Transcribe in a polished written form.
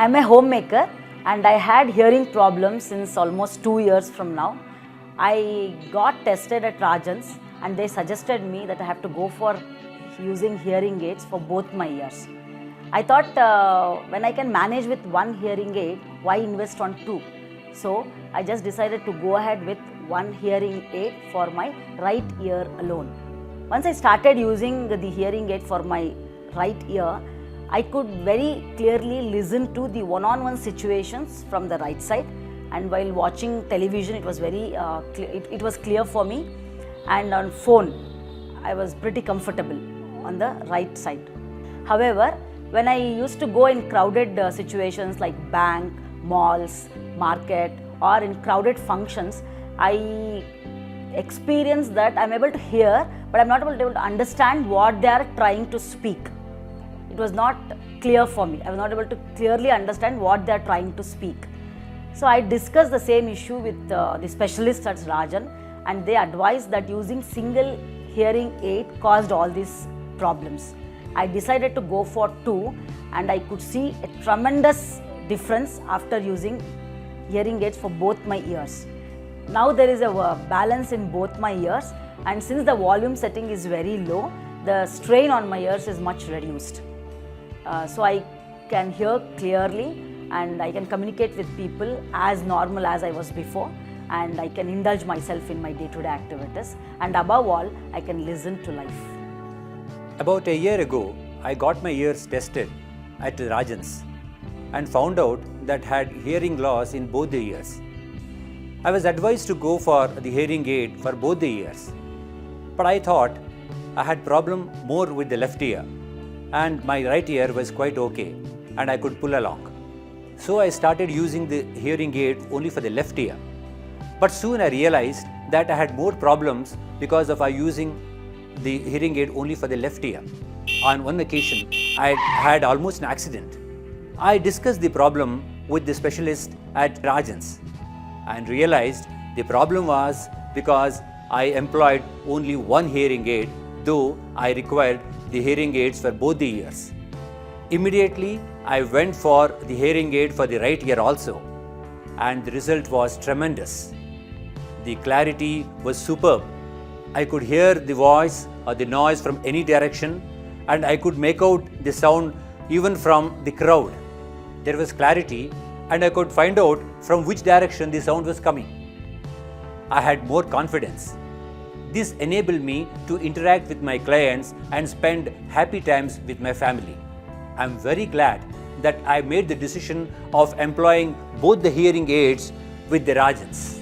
I am a homemaker and I had hearing problems since almost 2 years from now. I got tested at Rajan's and they suggested me that I have to go for using hearing aids for both my ears. I thought when I can manage with one hearing aid, why invest on two? So I just decided to go ahead with one hearing aid for my right ear alone. Once I started using the hearing aid for my right ear, I could very clearly listen to the one-on-one situations from the right side, and while watching television it was very it was clear for me, and on phone I was pretty comfortable on the right side. However, when I used to go in crowded situations like bank, malls, market or in crowded functions, I experienced that I'm able to hear but I'm not able to understand what they are trying to speak. It was not clear for me. I was not able to clearly understand what they are trying to speak. So I discussed the same issue with the specialists at Rajan, and they advised that using single hearing aid caused all these problems. I decided to go for two, and I could see a tremendous difference after using hearing aids for both my ears. Now there is a balance in both my ears, and since the volume setting is very low, the strain on my ears is much reduced. So I can hear clearly and I can communicate with people as normal as I was before, and I can indulge myself in my day-to-day activities, and above all I can listen to life. About a year ago, I got my ears tested at Rajan's and found out that I had hearing loss in both the ears. I was advised to go for the hearing aid for both the ears, but I thought I had problem more with the left ear, and my right ear was quite okay and I could pull along. So I started using the hearing aid only for the left ear. But soon I realized that I had more problems because of using the hearing aid only for the left ear. On one occasion, I had almost an accident. I discussed the problem with the specialist at Rajan's and realized the problem was because I employed only one hearing aid, though I required the hearing aids for both the ears. Immediately, I went for the hearing aid for the right ear also, and the result was tremendous. The clarity was superb. I could hear the voice or the noise from any direction, and I could make out the sound even from the crowd. There was clarity, and I could find out from which direction the sound was coming. I had more confidence. This enabled me to interact with my clients and spend happy times with my family. I am very glad that I made the decision of employing both the hearing aids with the Rajans.